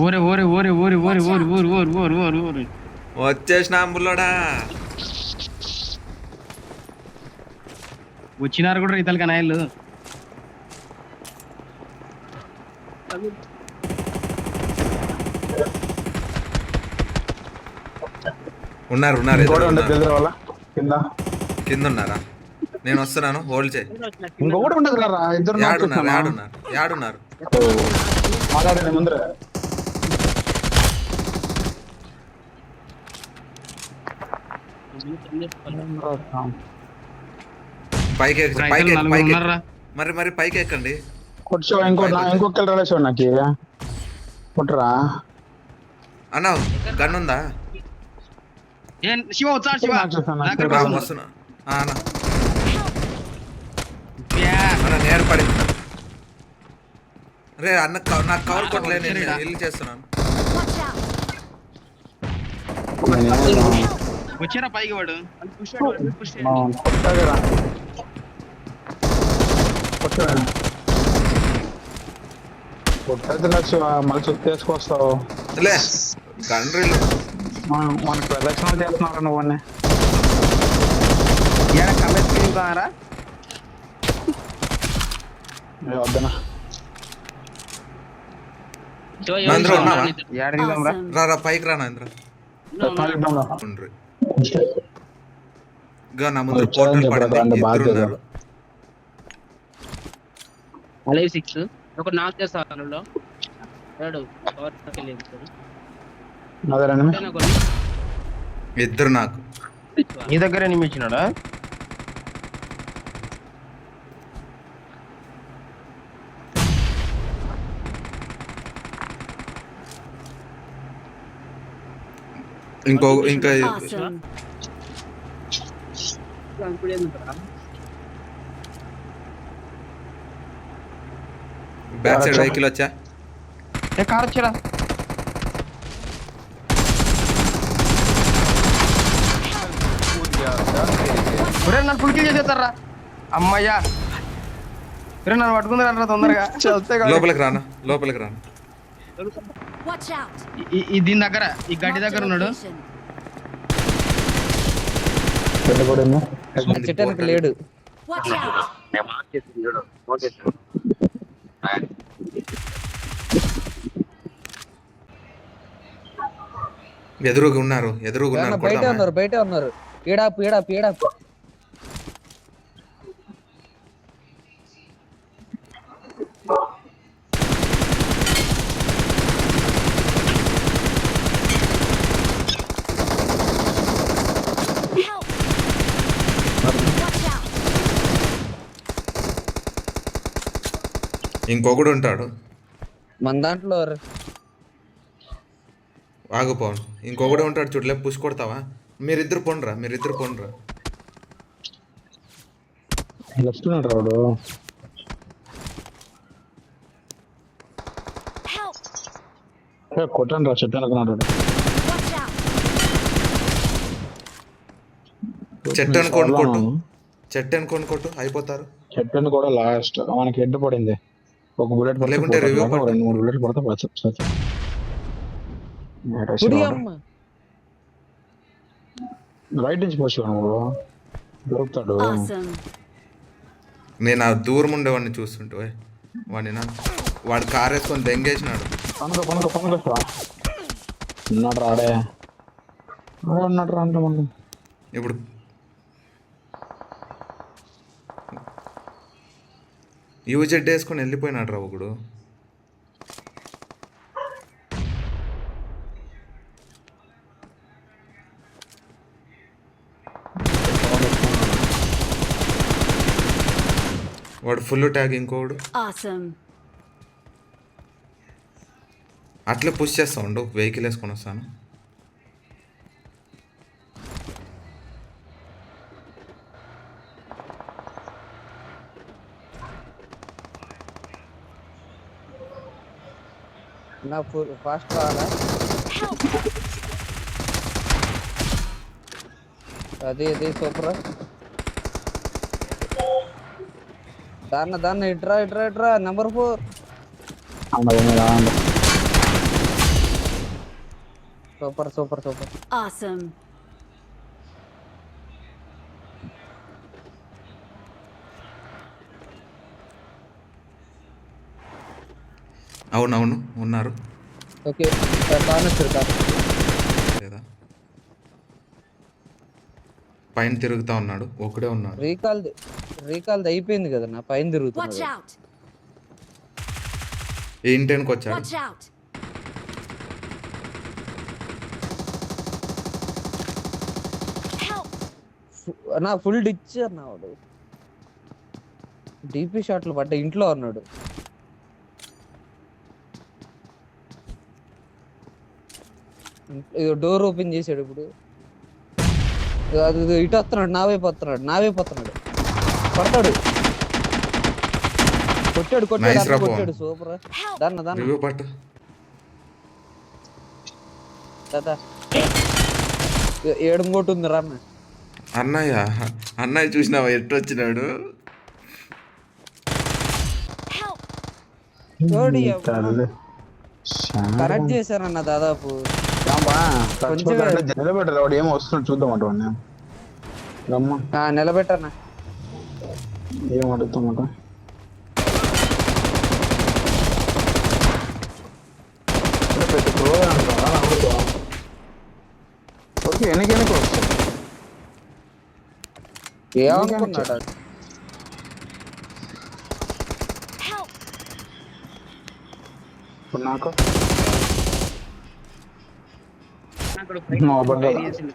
ఊరే ఊరే ఊరే ఊరే ఊరే ఊరే ఊరు ఊరు ఊరు ఊరు ఊరు వచ్చేసిన అంబుల్లోడా. వచ్చినారు కూడా రీతలు కనాయలు. ఉన్నారు ఉన్నారు ఇంకోటి ఎదురు ఉండే ఉన్నారు. తెలిసిన వాళ్ళ కింద కింద ఉన్నారా? నేను వస్తున్నాను, హోల్డ్ చేయి. ఇంకొకటి ఉండదు రా, ఇద్దరు నాక్ యాడున్నారు చేసినాను. యాడున్నారు యాడున్నారు? మాట్లాడండి ముందరే. పైకి ఎక్కి రైతులు పైకి ఎక్కి నలుగురు పైకి ఎక్కి. ఉన్నారా? మరి మరి పైకి ఎక్కండి. కొట్టు పైకి వచ్చి ఇంకొక రిలేషన్ నాకు కొట్టురా. అన్న గన్ ఉందా? ఏం శివ వచ్చా శివ నాక్ చేస్తాను, నాకు దగ్గరకు వస్తున్నా. వస్తున్నా. అన్న యా. అన్న నేర్పడింది. రే అన్న నాకు కవర్ కొట్టలేదు, నేను ఇల్లు చేస్తున్నాను. వచ్చారా పైకి వాడు? కొట్టగా కొట్టదు లక్ష్య, మళ్ళీ చుట్టూ తీసుకొస్తావు. లే గండ్రీలు మనకు ప్రదక్షిణలు చేస్తున్నారా నువ్వన్నీ? ఏడ కమెంట్ తిరుగుతారా? వద్దనా మహేంద్ర ఉన్నావా? ఏడ దిగుదాం రా? రా రా పైకి రా మహేంద్ర. ఉండ్రి. గా నా ముందు పోర్టల్ పడింది, ఇద్దరు ఉన్నారు. అలాగే 6 ఒక నాక్ చేస్తాను ఏడు ఇద్దరు నాకు. నీ దగ్గర నియమించినాడా? ఇంకా Awesome. బ్యాక్ సైడ్ వెహికల్ వచ్చా. ఏ కార్ వచ్చారా? ఒరే నన్ను పులికి చేసేస్తారా అమ్మయ్యా. ఒరే నన్ను పట్టుకుందరా తొందరగా. లోపలికి రానా, లోపలికి రానా. Watch out. దీని దగ్గర ఈ గడ్డి దగ్గర ఉన్నాడు. Location. చెట్టానికి లేడు. Watch out. ఎదురుగా ఉన్నారు, ఎదురుగా ఉన్నారు. బయట ఉన్నారు, బయట ఉన్నారు. ఈడాపు ఈడాపు ఈడాపు. Help. Watch out. ఇంకొకడు ఉంటాడు మన దాంట్లో ఆగుపోను. ఇంకొకడు ఉంటాడు చూడలే, పుష్ కొడతావా? మీరిద్దరు పోండ్రా, మీరిద్దరు పోండ్రా. రావుడు Help. కొట్టండి రా, చెట్టు అనుకున్నాడు. Watch out. చెట్టు అనుకోండి కొట్టు, చెట్టు అనుకోండి కొట్టు, అయిపోతారు. చెట్టు కూడా లాస్ట్ మనకి హెడ్ పడింది. ఒక బుల్లెట్ పడితే లేకుంటే రివ్యూ పోతాడు, కొట్టు. 2-3 బుల్లెట్ పడితే గుడి అమ్మ. రైట్ నుంచి పోసి నువ్వు దొరుకుతాడు. Awesome. నేను ఆ దూరం ఉండేవాడిని చూస్తుంటే వాడిని వాడు కార్ వేసుకొని దెంగేసినాడు. ఉన్నాడు రాడే, ఉన్నాడు రా అంటే మనం ఇప్పుడు యూజెడ్ వేసుకొని వెళ్ళిపోయినాడు రా ఒకడు. వాడు ఫుల్ ట్యాగ్, ఇంకోడు Awesome. అట్లే పుష్ చేస్తా ఉండు. వెహికల్ వేసుకొని వస్తాను. నా ఫాస్ట్ రావాలా? Help. అది ఇది సూపర్. దాన్న ఇట్రా ఇట్రా ఇట్రా. Number 4 super super super. Awesome. అవునవును ఉన్నారు ఓకే కానొచ్చారు కాదు. లేదా పైన తిరుగుతా ఉన్నాడు ఒకడే ఉన్నాడు. రీకాల్ది అయిపోయింది కదా నా పైన Watch తిరుగుతున్నాడు. out. ఈ ఇంటికి వచ్చాడు. Watch out. Help. నా ఫుల్ డిచ్ అన్న వాడు. డీపీ షాట్లు పడ్డ ఇంట్లో ఉన్నాడు. డోర్ ఓపెన్ చేసాడు ఇప్పుడు. అది ఇటు వస్తున్నాడు, నా వైపు వస్తున్నాడు. పడతాడు. కొట్టాడు Nice రా కొట్టాడు. పవన్. సూపర్. Help. దాన్న రివ్యూ పట్టు. దాదా ఏడు ఇంకోటి ఉంది రా అన్న. అన్నయ్య చూసినావా ఎట్టు వచ్చినాడు. Help. తోడి కరెక్ట్ చేశానన్న దాదాపు. నిలబెట్టాలి వాడు ఏమో వస్తున్నాడు చూద్దాం అటు వాడిని. రమ్మ నిలబెట్టన్నా. ఏం అడుగుతామట. ఓకే వెనక వస్తాడు. ఏమనుకున్నాడు అది? Help. ఇప్పుడు నాకు అక్కడ మా బండి. చేసిండు.